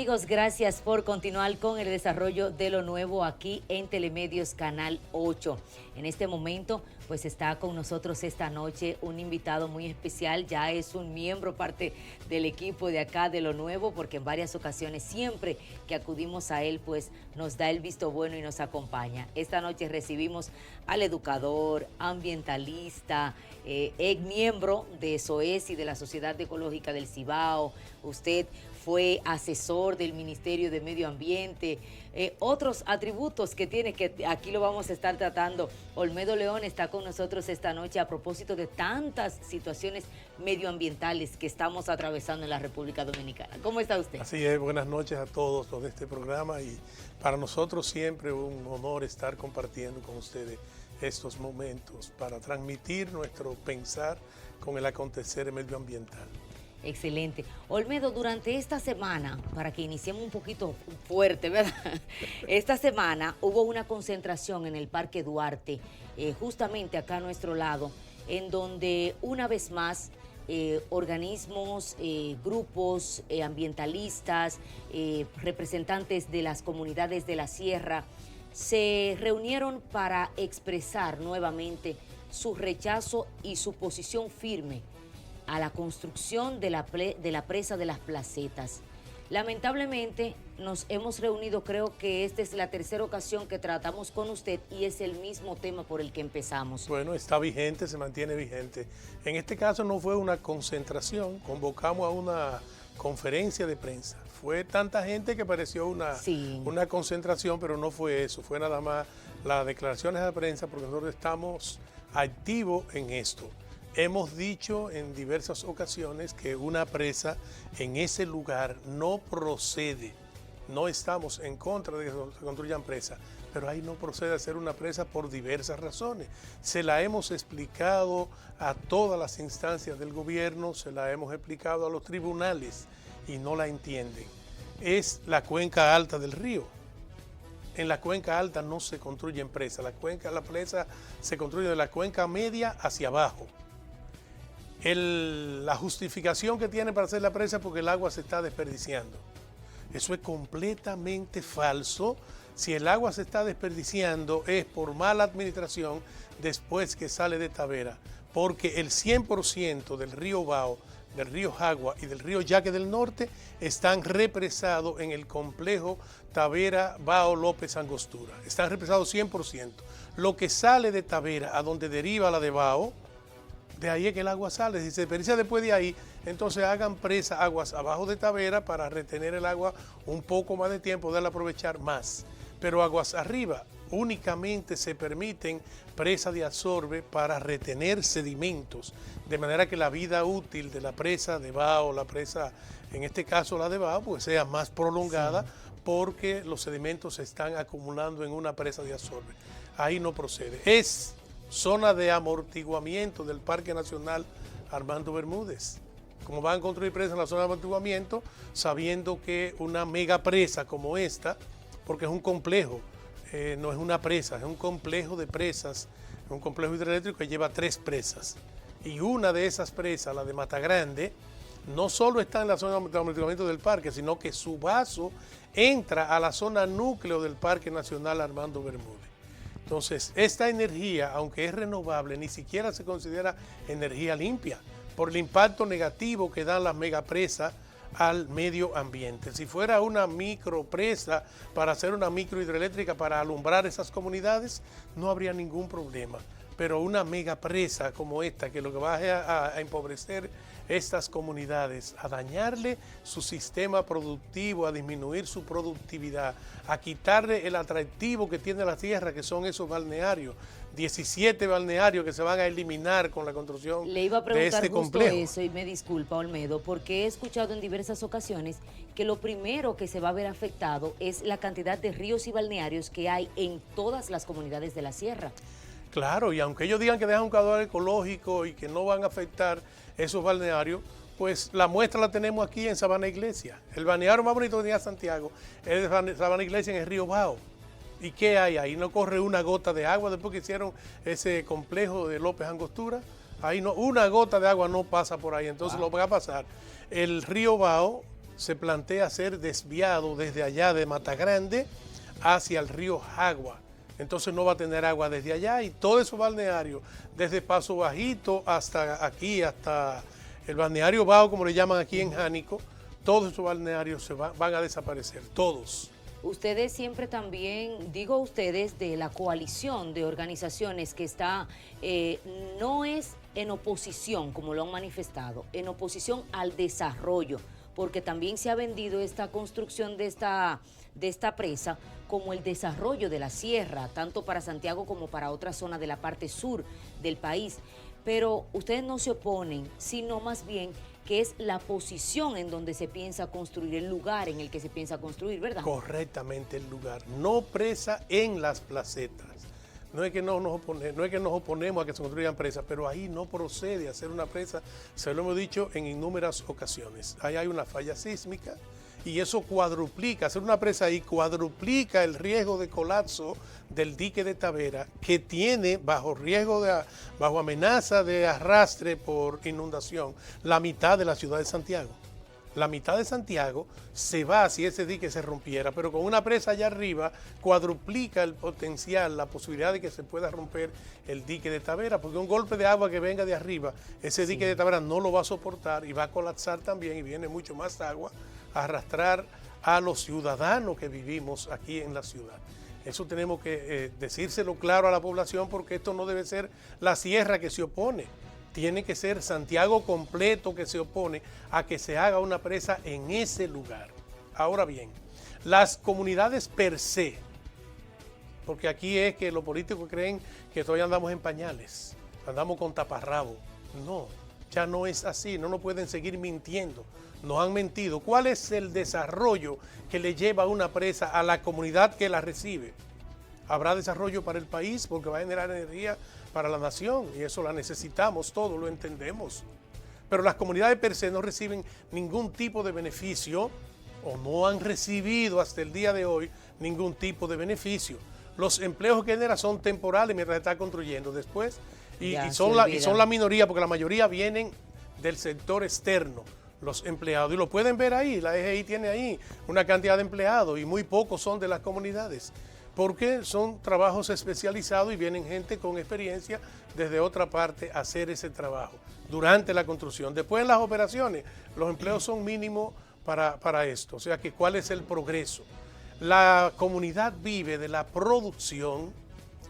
amigos, gracias por continuar con el desarrollo de lo nuevo aquí en Telemedios Canal 8. En este momento, pues está con nosotros esta noche un invitado muy especial, ya es un miembro, parte del equipo de acá de lo nuevo, porque en varias ocasiones, siempre que acudimos a él, pues nos da el visto bueno y nos acompaña. Esta noche recibimos al educador, ambientalista, ex miembro de SOES y de la Sociedad Ecológica del Cibao. Usted fue asesor del Ministerio de Medio Ambiente, otros atributos que tiene, que aquí lo vamos a estar tratando. Olmedo León está con nosotros esta noche a propósito de tantas situaciones medioambientales que estamos atravesando en la República Dominicana. ¿Cómo está usted? Así es, buenas noches a todos los de este programa y para nosotros siempre un honor estar compartiendo con ustedes estos momentos para transmitir nuestro pensar con el acontecer medioambiental. Excelente. Olmedo, durante esta semana, para que iniciemos un poquito fuerte, ¿verdad? Esta semana hubo una concentración en el Parque Duarte, justamente acá a nuestro lado, en donde una vez más organismos, grupos ambientalistas, representantes de las comunidades de la sierra, se reunieron para expresar nuevamente su rechazo y su posición firme a la construcción de la presa de las Placetas. Lamentablemente nos hemos reunido, creo que esta es la tercera ocasión que tratamos con usted y es el mismo tema por el que empezamos. Bueno, está vigente, se mantiene vigente. En este caso no fue una concentración, convocamos a una conferencia de prensa. Fue tanta gente que pareció una concentración, pero no fue eso, fue nada más las declaraciones de prensa porque nosotros estamos activos en esto. Hemos dicho en diversas ocasiones que una presa en ese lugar no procede. No estamos en contra de que se construyan presas, pero ahí no procede a ser una presa por diversas razones. Se la hemos explicado a todas las instancias del gobierno, se la hemos explicado a los tribunales y no la entienden. Es la cuenca alta del río. En la cuenca alta no se construyen presas. La presa se construye de la cuenca media hacia abajo. La justificación que tiene para hacer la presa es porque el agua se está desperdiciando. Eso es completamente falso. Si el agua se está desperdiciando es por mala administración después que sale de Tavera, porque el 100% del río Bao, del río Jagua y del río Yaque del Norte están represados en el complejo Tavera Bao López Angostura. Están represados 100%. Lo que sale de Tavera a donde deriva la de Bao, de ahí es que el agua sale. Si se desperdicia después de ahí, entonces hagan presa aguas abajo de Tavera para retener el agua un poco más de tiempo, poderla aprovechar más. Pero aguas arriba únicamente se permiten presas de absorbe para retener sedimentos, de manera que la vida útil de la presa de Bao, la presa, en este caso la de Bao, pues sea más prolongada, porque los sedimentos se están acumulando en una presa de absorbe. Ahí no procede. Es zona de amortiguamiento del Parque Nacional Armando Bermúdez. Como van a construir presas en la zona de amortiguamiento, sabiendo que una mega presa como esta, porque es un complejo, no es una presa, es un complejo de presas, un complejo hidroeléctrico que lleva 3 presas. Y una de esas presas, la de Matagrande, no solo está en la zona de amortiguamiento del parque, sino que su vaso entra a la zona núcleo del Parque Nacional Armando Bermúdez. Entonces, esta energía, aunque es renovable, ni siquiera se considera energía limpia por el impacto negativo que dan las megapresas al medio ambiente. Si fuera una micropresa para hacer una microhidroeléctrica para alumbrar esas comunidades, no habría ningún problema. Pero una megapresa como esta, que lo que va a empobrecer estas comunidades, a dañarle su sistema productivo, a disminuir su productividad, a quitarle el atractivo que tiene la tierra, que son esos balnearios, 17 balnearios que se van a eliminar con la construcción de este complejo. Le iba a preguntar justo eso, y me disculpa, Olmedo, porque he escuchado en diversas ocasiones que lo primero que se va a ver afectado es la cantidad de ríos y balnearios que hay en todas las comunidades de la sierra. Claro, y aunque ellos digan que dejan un caudal ecológico y que no van a afectar esos balnearios, pues la muestra la tenemos aquí en Sabana Iglesia. El balneario más bonito que tenía Santiago es de Sabana Iglesia en el río Bao. ¿Y qué hay ahí? No corre una gota de agua después que hicieron ese complejo de López Angostura. Ahí no, una gota de agua no pasa por ahí. Entonces lo que va a pasar, el río Bao se plantea ser desviado desde allá de Matagrande hacia el río Jagua. Entonces no va a tener agua desde allá y todo ese balneario, desde Paso Bajito hasta aquí, hasta el balneario Bao, como le llaman aquí en Jánico, todos esos balnearios van a desaparecer, todos. Ustedes siempre también, digo ustedes, de la coalición de organizaciones que está, no es en oposición, como lo han manifestado, en oposición al desarrollo, porque también se ha vendido esta construcción de esta presa como el desarrollo de la sierra, tanto para Santiago como para otras zonas de la parte sur del país. Pero ustedes no se oponen, sino más bien que es la posición en donde se piensa construir, el lugar en el que se piensa construir, ¿verdad? Correctamente el lugar, no presa en las placetas. No es que no nos oponemos a que se construyan presas, pero ahí no procede hacer una presa, se lo hemos dicho en innumerables ocasiones. Ahí hay una falla sísmica y eso cuadruplica, hacer una presa ahí cuadruplica el riesgo de colapso del dique de Tavera, que tiene bajo amenaza de arrastre por inundación la mitad de la ciudad de Santiago. La mitad de Santiago se va si ese dique se rompiera, pero con una presa allá arriba cuadruplica el potencial, la posibilidad de que se pueda romper el dique de Tavera, porque un golpe de agua que venga de arriba, ese dique de Tavera no lo va a soportar y va a colapsar también y viene mucho más agua a arrastrar a los ciudadanos que vivimos aquí en la ciudad. Eso tenemos que decírselo claro a la población porque esto no debe ser la sierra que se opone. Tiene que ser Santiago completo que se opone a que se haga una presa en ese lugar. Ahora bien, las comunidades per se, porque aquí es que los políticos creen que todavía andamos en pañales, andamos con taparrabo. No, ya no es así, no nos pueden seguir mintiendo. Nos han mentido. ¿Cuál es el desarrollo que le lleva una presa a la comunidad que la recibe? Habrá desarrollo para el país porque va a generar energía para la nación y eso la necesitamos, todos lo entendemos. Pero las comunidades per se no reciben ningún tipo de beneficio o no han recibido hasta el día de hoy ningún tipo de beneficio. Los empleos que generan son temporales mientras se está construyendo. Después, y son la minoría porque la mayoría vienen del sector externo. Los empleados, y lo pueden ver ahí, la EGI tiene ahí una cantidad de empleados y muy pocos son de las comunidades, porque son trabajos especializados y vienen gente con experiencia desde otra parte a hacer ese trabajo durante la construcción. Después en las operaciones, los empleos son mínimos para esto, o sea que ¿cuál es el progreso? La comunidad vive de la producción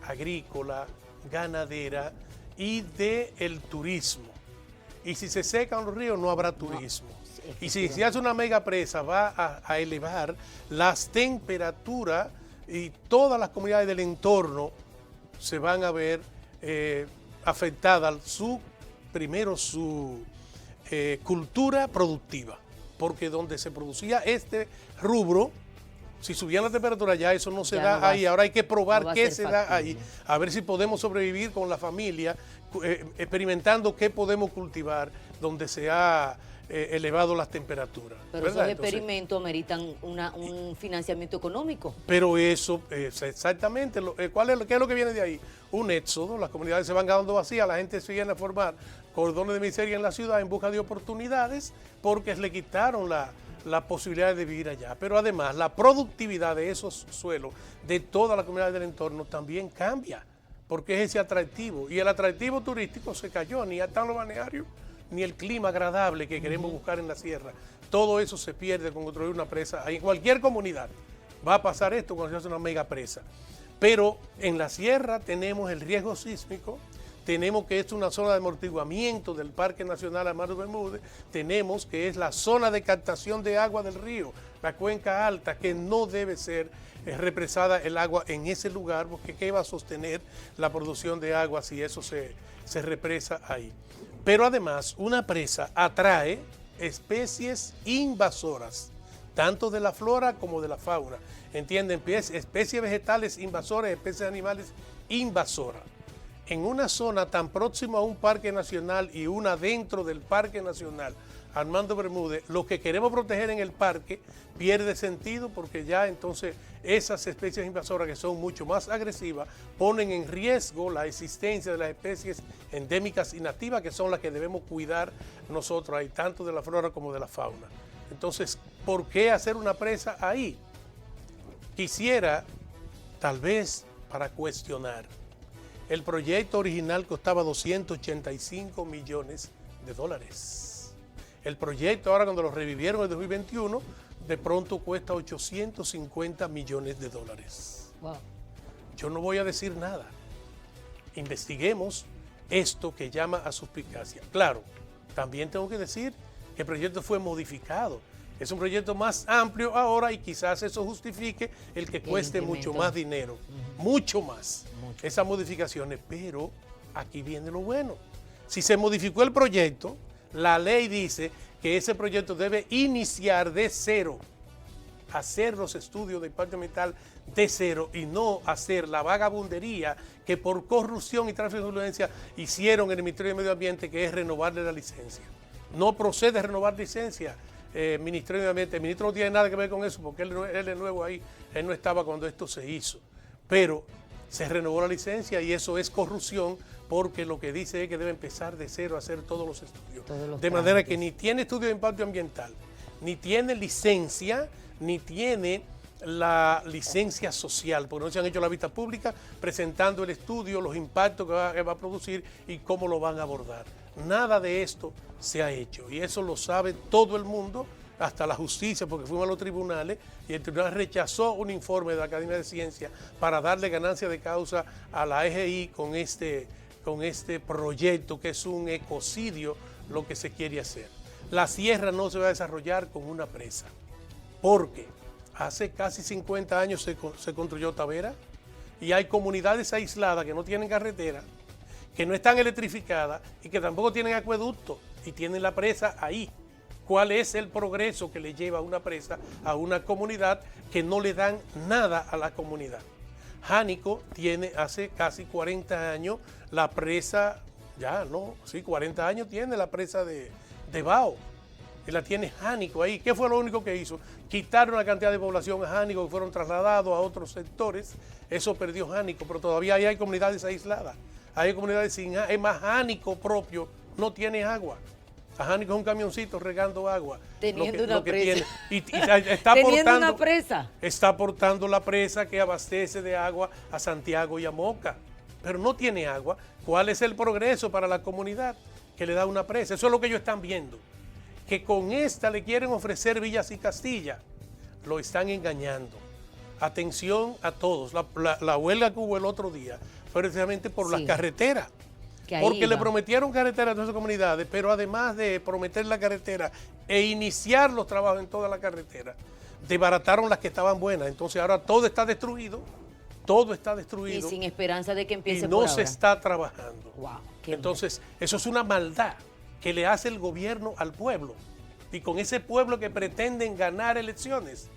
agrícola, ganadera y del turismo. Y si se secan los ríos no habrá turismo. Y si se hace una mega presa va a elevar las temperaturas y todas las comunidades del entorno se van a ver afectadas primero su cultura productiva. Porque donde se producía este rubro, si subían la temperatura ya eso no se da ahí. Ahora hay que probar qué se da ahí. A ver si podemos sobrevivir con la familia, experimentando qué podemos cultivar donde se ha elevado las temperaturas. Pero esos experimentos ameritan un financiamiento económico. Pero eso, exactamente, ¿qué es lo que viene de ahí? Un éxodo, las comunidades se van quedando vacías, la gente se viene a formar cordones de miseria en la ciudad en busca de oportunidades porque le quitaron la posibilidad de vivir allá. Pero además la productividad de esos suelos, de todas las comunidades del entorno, también cambia, porque es ese atractivo. Y el atractivo turístico se cayó, ni están los balnearios, ni el clima agradable que queremos buscar en la sierra. Todo eso se pierde con construir una presa. En cualquier comunidad va a pasar esto cuando se hace una mega presa. Pero en la sierra tenemos el riesgo sísmico, tenemos que es una zona de amortiguamiento del Parque Nacional Armando Bermúdez, tenemos que es la zona de captación de agua del río, la cuenca alta, que no debe ser represada el agua en ese lugar, porque ¿qué va a sostener la producción de agua si eso se represa ahí? Pero además una presa atrae especies invasoras, tanto de la flora como de la fauna. ¿Entienden? Especies vegetales invasoras, especies animales invasoras. En una zona tan próxima a un parque nacional y una dentro del Parque Nacional Armando Bermúdez, lo que queremos proteger en el parque pierde sentido porque ya entonces esas especies invasoras que son mucho más agresivas ponen en riesgo la existencia de las especies endémicas y nativas que son las que debemos cuidar nosotros ahí, tanto de la flora como de la fauna. Entonces, ¿por qué hacer una presa ahí? Quisiera, tal vez, para cuestionar. El proyecto original costaba 285 millones de dólares. El proyecto, ahora cuando lo revivieron en 2021, de pronto cuesta 850 millones de dólares. Wow. Yo no voy a decir nada. Investiguemos esto que llama a suspicacia. Claro, también tengo que decir que el proyecto fue modificado. Es un proyecto más amplio ahora y quizás eso justifique el que cueste mucho más dinero. Mucho más. Esas modificaciones. Pero aquí viene lo bueno. Si se modificó el proyecto, la ley dice que ese proyecto debe iniciar de cero. Hacer los estudios de impacto ambiental de cero y no hacer la vagabundería que por corrupción y tráfico de influencia hicieron en el Ministerio de Medio Ambiente, que es renovarle la licencia. No procede renovar licencia, Ministerio de Medio Ambiente. El ministro no tiene nada que ver con eso porque él es nuevo ahí, él no estaba cuando esto se hizo. Pero se renovó la licencia y eso es corrupción porque lo que dice es que debe empezar de cero a hacer todos los estudios. De manera que ni tiene estudio de impacto ambiental, ni tiene licencia, ni tiene la licencia social, porque no se han hecho la vista pública presentando el estudio, los impactos que va a producir y cómo lo van a abordar. Nada de esto se ha hecho y eso lo sabe todo el mundo, hasta la justicia, porque fuimos a los tribunales y el tribunal rechazó un informe de la Academia de Ciencias para darle ganancia de causa a la EGI con este proyecto que es un ecocidio lo que se quiere hacer. La sierra no se va a desarrollar con una presa, porque hace casi 50 años se construyó Tavera y hay comunidades aisladas que no tienen carretera, que no están electrificadas y que tampoco tienen acueducto y tienen la presa ahí. ¿Cuál es el progreso que le lleva a una presa a una comunidad que no le dan nada a la comunidad? Jánico tiene hace casi 40 años la presa, 40 años tiene la presa de Bao. Y la tiene Jánico ahí. ¿Qué fue lo único que hizo? Quitaron la cantidad de población a Jánico, que fueron trasladados a otros sectores. Eso perdió Jánico, pero todavía hay comunidades aisladas. Hay comunidades sin agua. Es más, Jánico propio no tiene agua. A Jánico es un camioncito regando agua. Teniendo una presa. Está Teniendo una presa. Está aportando la presa que abastece de agua a Santiago y a Moca. Pero no tiene agua. ¿Cuál es el progreso para la comunidad que le da una presa? Eso es lo que ellos están viendo. Que con esta le quieren ofrecer Villas y Castilla. Lo están engañando. Atención a todos. La huelga que hubo el otro día fue precisamente por las carreteras. Porque le prometieron carreteras a todas esas comunidades, pero además de prometer la carretera e iniciar los trabajos en toda la carretera, desbarataron las que estaban buenas. Entonces ahora todo está destruido. Todo está destruido. Y sin esperanza de que empiece y no se está trabajando. Wow, entonces, eso es una maldad que le hace el gobierno al pueblo. Y con ese pueblo que pretenden ganar elecciones.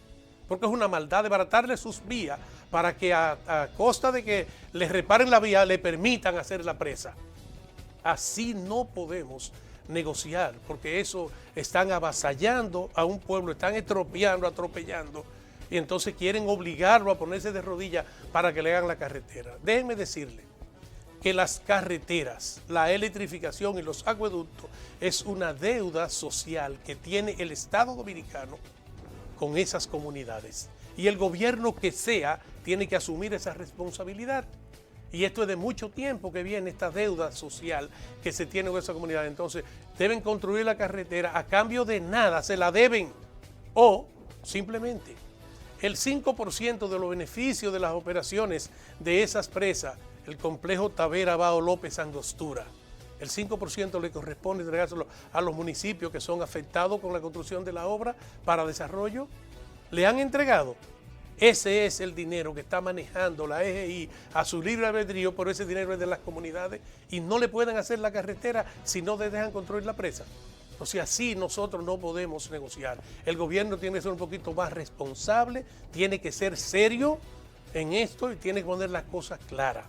Porque es una maldad desbaratarle sus vías para que a costa de que les reparen la vía, le permitan hacer la presa. Así no podemos negociar, porque eso están avasallando a un pueblo, están estropeando, atropellando, y entonces quieren obligarlo a ponerse de rodillas para que le hagan la carretera. Déjenme decirle que las carreteras, la electrificación y los acueductos es una deuda social que tiene el Estado Dominicano con esas comunidades. Y el gobierno que sea tiene que asumir esa responsabilidad. Y esto es de mucho tiempo que viene esta deuda social que se tiene con esa comunidad. Entonces, deben construir la carretera a cambio de nada, se la deben. O, simplemente, el 5% de los beneficios de las operaciones de esas presas, el complejo Tavera, Bao, López, Angostura, el 5% le corresponde entregárselo a los municipios que son afectados con la construcción de la obra para desarrollo. ¿Le han entregado? Ese es el dinero que está manejando la EGI a su libre albedrío, pero ese dinero es de las comunidades y no le pueden hacer la carretera si no les dejan construir la presa. O sea, así nosotros no podemos negociar. El gobierno tiene que ser un poquito más responsable, tiene que ser serio en esto y tiene que poner las cosas claras.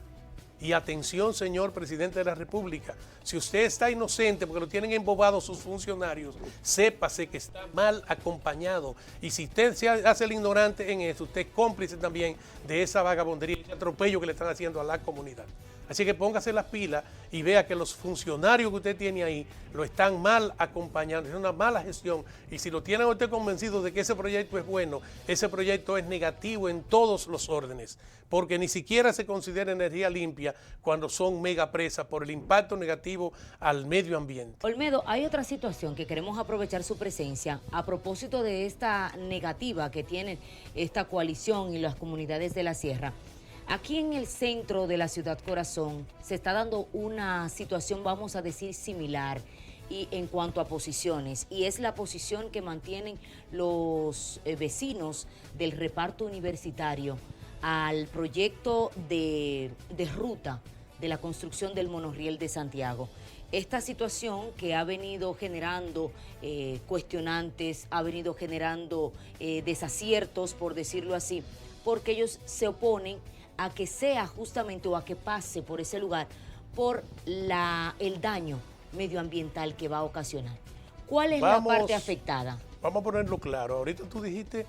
Y atención, señor presidente de la República, si usted está inocente porque lo tienen embobado sus funcionarios, sépase que está mal acompañado. Y si usted se hace el ignorante en eso, usted es cómplice también de esa vagabundería y ese atropello que le están haciendo a la comunidad. Así que póngase las pilas y vea que los funcionarios que usted tiene ahí lo están mal acompañando, es una mala gestión. Y si lo tiene usted convencido de que ese proyecto es bueno, ese proyecto es negativo en todos los órdenes, porque ni siquiera se considera energía limpia cuando son megapresas por el impacto negativo al medio ambiente. Olmedo, hay otra situación que queremos aprovechar su presencia a propósito de esta negativa que tiene esta coalición y las comunidades de la sierra. Aquí en el centro de la ciudad corazón se está dando una situación, vamos a decir, similar y en cuanto a posiciones, y es la posición que mantienen los vecinos del reparto universitario al proyecto de ruta de la construcción del monorriel de Santiago. Esta situación que ha venido generando cuestionantes, ha venido generando desaciertos, por decirlo así, porque ellos se oponen a que sea justamente o a que pase por ese lugar por el daño medioambiental que va a ocasionar. ¿Cuál es la parte afectada? Vamos a ponerlo claro. Ahorita tú dijiste,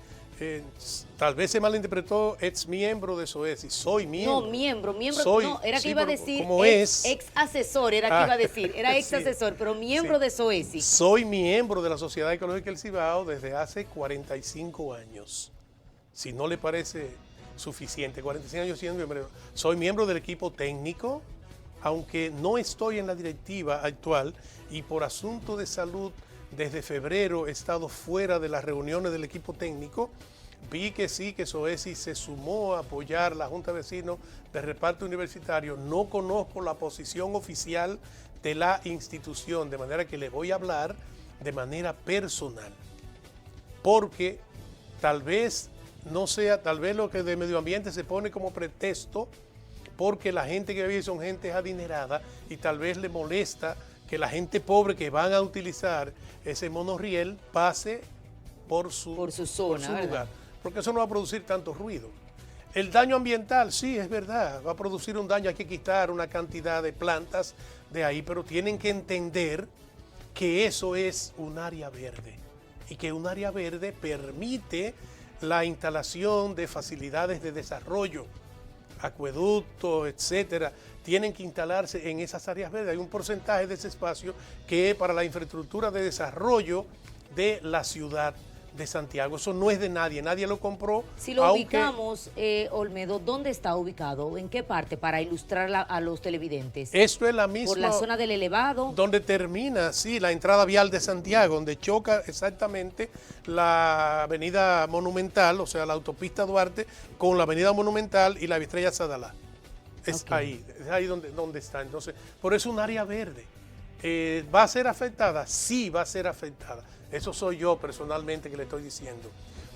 tal vez se malinterpretó, ex miembro de SOESI. Soy miembro. No, miembro, soy, no, era sí, que iba a decir ex asesor, era que iba a decir, era ex asesor, pero miembro de SOESI. Soy miembro de la Sociedad Ecológica del Cibao desde hace 45 años. Si no le parece suficiente, 45 años siendo miembro. Soy miembro del equipo técnico, aunque no estoy en la directiva actual y por asunto de salud desde febrero he estado fuera de las reuniones del equipo técnico. Vi que sí, que SOESI se sumó a apoyar la Junta de Vecinos de Reparto Universitario. No conozco la posición oficial de la institución, de manera que le voy a hablar de manera personal, porque tal vez no sea, tal vez lo que de medio ambiente se pone como pretexto porque la gente que vive son gente adinerada y tal vez le molesta que la gente pobre que van a utilizar ese monorriel pase por su zona, por su lugar, ¿verdad? porque eso no va a producir tanto ruido. El daño ambiental, sí, es verdad, va a producir un daño, hay que quitar una cantidad de plantas de ahí, pero tienen que entender que eso es un área verde y que un área verde permite la instalación de facilidades de desarrollo, acueductos, etcétera, tienen que instalarse en esas áreas verdes. Hay un porcentaje de ese espacio que es para la infraestructura de desarrollo de la ciudad de Santiago. Eso no es de nadie, nadie lo compró. Si lo ubicamos, Olmedo, ¿dónde está ubicado? ¿En qué parte? Para ilustrar a los televidentes. Esto es la misma. Por la zona del elevado. Donde termina, sí, la entrada vial de Santiago, donde choca exactamente la avenida Monumental, o sea, la autopista Duarte, con la avenida Monumental y la Estrella Sadalá. Es ahí donde está. Entonces, por eso es un área verde. ¿Va a ser afectada? Sí, va a ser afectada. Eso soy yo personalmente que le estoy diciendo.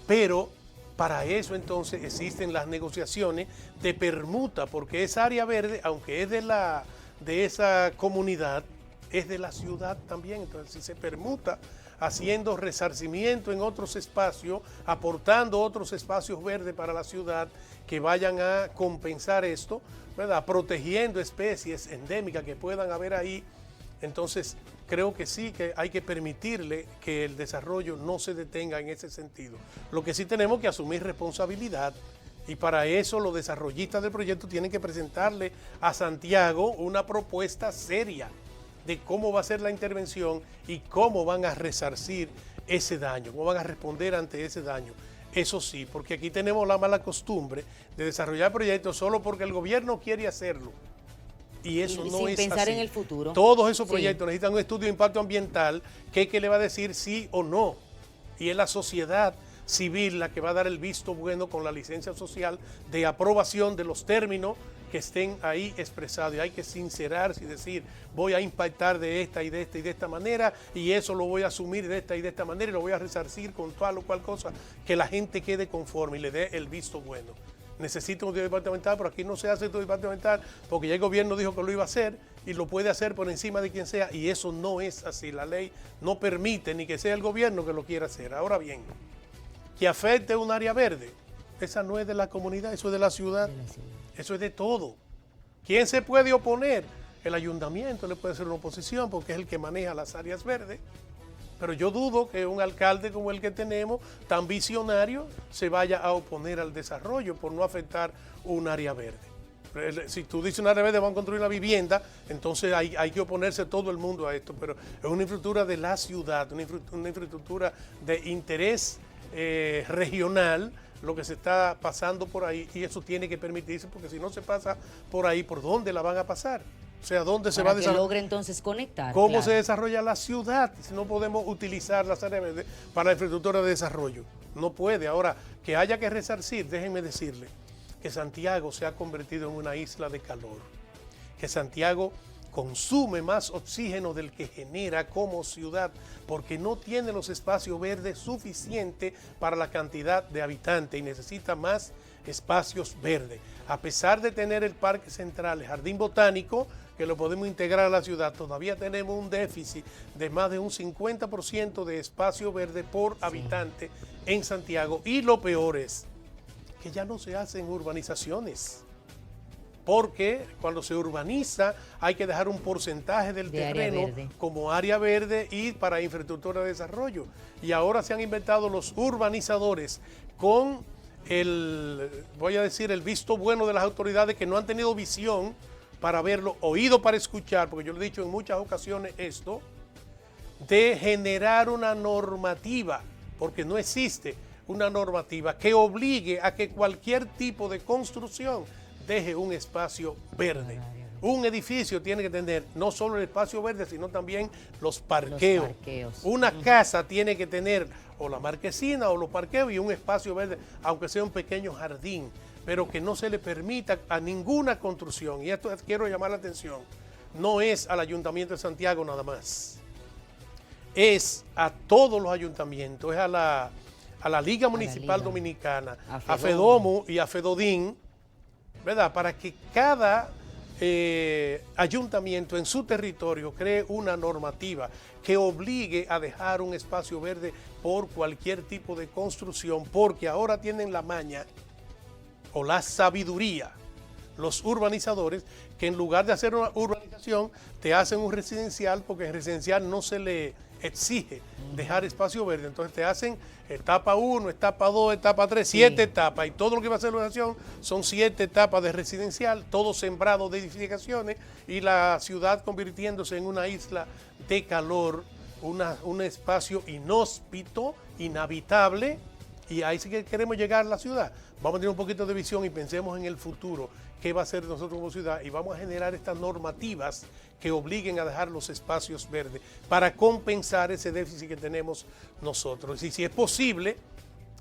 Pero para eso entonces existen las negociaciones de permuta, porque esa área verde, aunque es de esa comunidad, es de la ciudad también. Entonces, si se permuta haciendo resarcimiento en otros espacios, aportando otros espacios verdes para la ciudad que vayan a compensar esto, ¿verdad? Protegiendo especies endémicas que puedan haber ahí. Entonces, creo que sí, que hay que permitirle que el desarrollo no se detenga en ese sentido. Lo que sí tenemos que asumir responsabilidad, y para eso los desarrollistas del proyecto tienen que presentarle a Santiago una propuesta seria de cómo va a ser la intervención y cómo van a resarcir ese daño, cómo van a responder ante ese daño. Eso sí, porque aquí tenemos la mala costumbre de desarrollar proyectos solo porque el gobierno quiere hacerlo. Y eso no es así. Sin pensar en el futuro. Todos esos proyectos necesitan un estudio de impacto ambiental que le va a decir sí o no. Y es la sociedad civil la que va a dar el visto bueno con la licencia social de aprobación de los términos que estén ahí expresados. Y hay que sincerarse y decir, voy a impactar de esta y de esta y de esta manera, y eso lo voy a asumir de esta y de esta manera, y lo voy a resarcir con tal o cual cosa, que la gente quede conforme y le dé el visto bueno. Necesita un estudio departamental, pero aquí no se hace estudio departamental porque ya el gobierno dijo que lo iba a hacer y lo puede hacer por encima de quien sea, y eso no es así. La ley no permite ni que sea el gobierno que lo quiera hacer. Ahora bien, que afecte un área verde, esa no es de la comunidad, eso es de la ciudad, eso es de todo. ¿Quién se puede oponer? El ayuntamiento le puede hacer una oposición porque es el que maneja las áreas verdes. Pero yo dudo que un alcalde como el que tenemos, tan visionario, se vaya a oponer al desarrollo por no afectar un área verde. Si tú dices una área verde, van a construir una vivienda, entonces hay que oponerse todo el mundo a esto, pero es una infraestructura de la ciudad, una infraestructura de interés regional, lo que se está pasando por ahí, y eso tiene que permitirse, porque si no se pasa por ahí, ¿por dónde la van a pasar? O sea, ¿dónde se va a desarrollar? Que logre entonces conectar. ¿Cómo claro. se desarrolla la ciudad si no podemos utilizar las áreas verdes para la infraestructura de desarrollo? No puede. Ahora, que haya que resarcir, déjenme decirle que Santiago se ha convertido en una isla de calor, que Santiago consume más oxígeno del que genera como ciudad, porque no tiene los espacios verdes suficientes para la cantidad de habitantes y necesita más espacios verdes. A pesar de tener el Parque Central, el Jardín Botánico, que lo podemos integrar a la ciudad, todavía tenemos un déficit de más de un 50% de espacio verde por habitante en Santiago. Y lo peor es que ya no se hacen urbanizaciones, porque cuando se urbaniza hay que dejar un porcentaje del terreno como área verde y para infraestructura de desarrollo. Y ahora se han inventado los urbanizadores con voy a decir, el visto bueno de las autoridades que no han tenido visión para verlo, oído para escuchar, porque yo lo he dicho en muchas ocasiones esto, de generar una normativa, porque no existe una normativa que obligue a que cualquier tipo de construcción deje un espacio verde. Un edificio tiene que tener no solo el espacio verde, sino también los parqueos. Una casa tiene que tener o la marquesina o los parqueos y un espacio verde, aunque sea un pequeño jardín, pero que no se le permita a ninguna construcción. Y esto quiero llamar la atención. No es al Ayuntamiento de Santiago nada más. Es a todos los ayuntamientos, es a la Liga Municipal Dominicana, a FEDOMO y a FEDODIN, ¿verdad? Para que cada ayuntamiento en su territorio cree una normativa que obligue a dejar un espacio verde por cualquier tipo de construcción, porque ahora tienen la maña o la sabiduría los urbanizadores, que en lugar de hacer una urbanización te hacen un residencial, porque en residencial no se le exige dejar espacio verde, entonces te hacen etapa 1, etapa 2, etapa 3, 7 etapas, y todo lo que va a ser la urbanización son 7 etapas de residencial, todo sembrado de edificaciones, y la ciudad convirtiéndose en una isla de calor, un espacio inhóspito, inhabitable, y ahí sí que queremos llegar a la ciudad. Vamos a tener un poquito de visión y pensemos en el futuro, qué va a hacer nosotros como ciudad, y vamos a generar estas normativas que obliguen a dejar los espacios verdes para compensar ese déficit que tenemos nosotros. Y si es posible,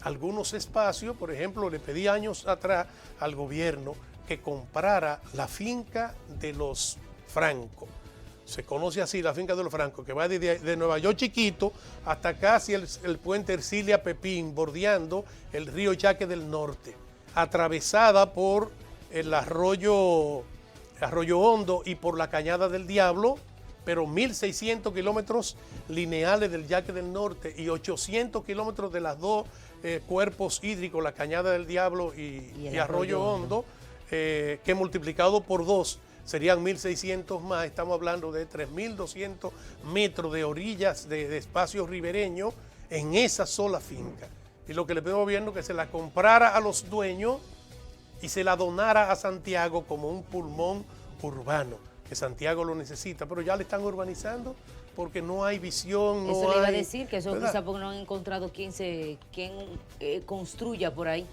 algunos espacios, por ejemplo, le pedí años atrás al gobierno que comprara la finca de los Franco. Se conoce así, la finca de los Franco, que va de Nueva York chiquito hasta casi el puente Ercilia Pepín, bordeando el río Yaque del Norte, atravesada por el Arroyo Hondo y por la Cañada del Diablo, pero 1.600 kilómetros lineales del Yaque del Norte y 800 kilómetros de las dos cuerpos hídricos, la Cañada del Diablo y Arroyo Hondo, que multiplicado por 2 serían 1.600 más. Estamos hablando de 3.200 metros de orillas de espacio ribereño en esa sola finca. Y lo que le pido al gobierno es que se la comprara a los dueños y se la donara a Santiago como un pulmón urbano, que Santiago lo necesita, pero ya le están urbanizando porque no hay visión. Eso le iba a decir, que eso quizá porque no han encontrado quién construya por ahí.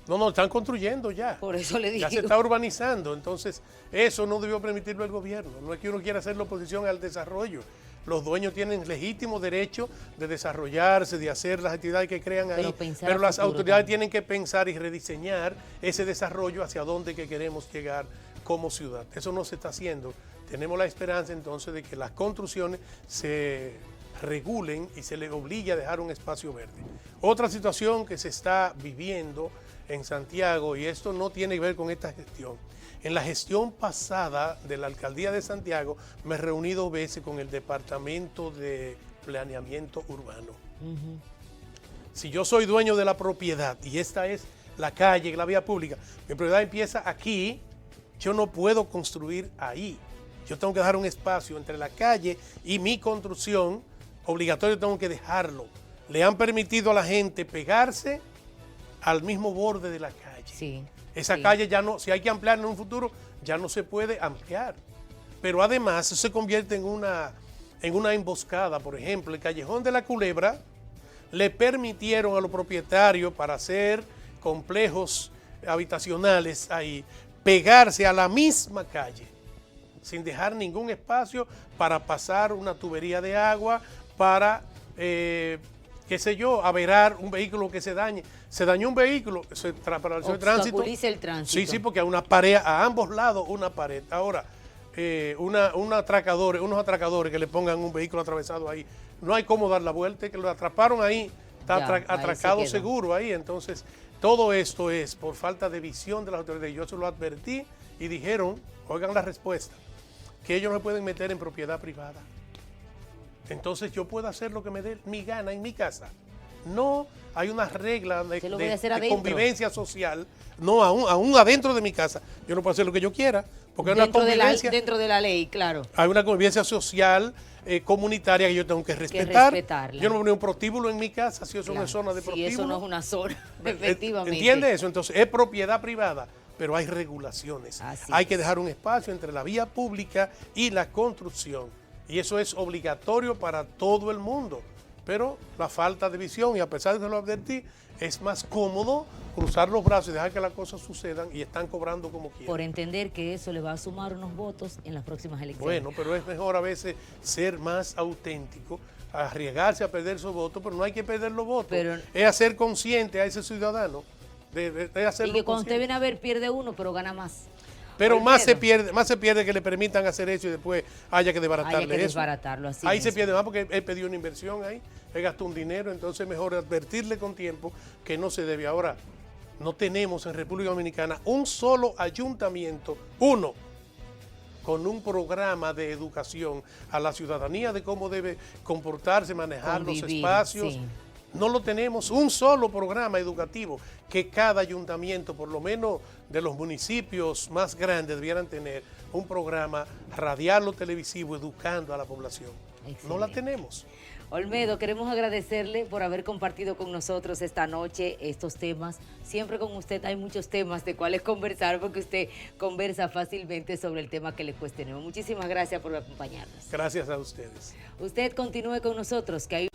No, están construyendo ya. Por eso le digo. Ya se está urbanizando, entonces eso no debió permitirlo el gobierno. No es que uno quiera hacer la oposición al desarrollo. Los dueños tienen legítimo derecho de desarrollarse, de hacer las actividades que crean ahí, pero las autoridades tienen que pensar y rediseñar ese desarrollo hacia dónde que queremos llegar como ciudad. Eso no se está haciendo. Tenemos la esperanza entonces de que las construcciones se regulen y se les obligue a dejar un espacio verde. Otra situación que se está viviendo en Santiago, y esto no tiene que ver con esta gestión. En la gestión pasada de la Alcaldía de Santiago me reuní 2 veces con el Departamento de Planeamiento Urbano. Si yo soy dueño de la propiedad y esta es la calle, la vía pública, mi propiedad empieza aquí, yo no puedo construir ahí. Yo tengo que dejar un espacio entre la calle y mi construcción, obligatorio tengo que dejarlo. Le han permitido a la gente pegarse al mismo borde de la calle. Sí. Esa Sí. calle ya no, si hay que ampliar en un futuro, ya no se puede ampliar. Pero además eso se convierte en una emboscada. Por ejemplo, el Callejón de la Culebra le permitieron a los propietarios para hacer complejos habitacionales ahí, pegarse a la misma calle, sin dejar ningún espacio para pasar una tubería de agua, para, qué sé yo, averar un vehículo que se dañe. Se dañó un vehículo, se paralizó el tránsito. Obstaculiza el tránsito. Sí, sí, porque hay una pared, a ambos lados una pared. Ahora, unos atracadores que le pongan un vehículo atravesado ahí, no hay cómo dar la vuelta, que lo atraparon ahí, está Ya, ahí atracado se quedó. seguro ahí. Entonces, todo esto es por falta de visión de las autoridades. Yo se lo advertí y dijeron, oigan la respuesta, que ellos no se pueden meter en propiedad privada. Entonces yo puedo hacer lo que me dé mi gana en mi casa. No hay una regla Se lo voy a hacer de adentro. convivencia social. No, aún adentro de mi casa. Yo no puedo hacer lo que yo quiera. Porque hay una convivencia. Dentro de la ley, claro. Hay una convivencia social, comunitaria que yo tengo que respetar. respetarla. Yo no pongo un prostíbulo en mi casa si eso no es zona de Si prostíbulo. eso no es una zona, efectivamente. ¿Entiende eso? Entonces es propiedad privada, pero hay regulaciones. Así Hay es. que dejar un espacio entre la vía pública y la construcción. Y eso es obligatorio para todo el mundo. Pero la falta de visión, y a pesar de que lo advertí, es más cómodo cruzar los brazos y dejar que las cosas sucedan y están cobrando como quieran. Por entender que eso le va a sumar unos votos en las próximas elecciones. Bueno, pero es mejor a veces ser más auténtico, arriesgarse a perder su voto, pero no hay que perder los votos. Pero- es hacer consciente a ese ciudadano de hacerlo Y que cuando usted consciente. viene a ver, pierde uno, pero gana más. Pero más se Olvídalo. pierde que le permitan hacer eso y después haya que desbaratarle Haya que eso. desbaratarlo, así Ahí se mismo. pierde más porque él pidió una inversión ahí, él gastó un dinero, entonces es mejor advertirle con tiempo que no se debe. Ahora, no tenemos en República Dominicana un solo ayuntamiento, uno, con un programa de educación a la ciudadanía de cómo debe comportarse, manejar los Convivir, espacios. sí. No lo tenemos, un solo programa educativo que cada ayuntamiento, por lo menos de los municipios más grandes, debieran tener un programa radial o televisivo educando a la población. No la Excelente. tenemos. Olmedo, queremos agradecerle por haber compartido con nosotros esta noche estos temas. Siempre con usted hay muchos temas de cuáles conversar porque usted conversa fácilmente sobre el tema que le cuestionemos. Muchísimas gracias por acompañarnos. Gracias a ustedes. Usted continúe con nosotros, que hay...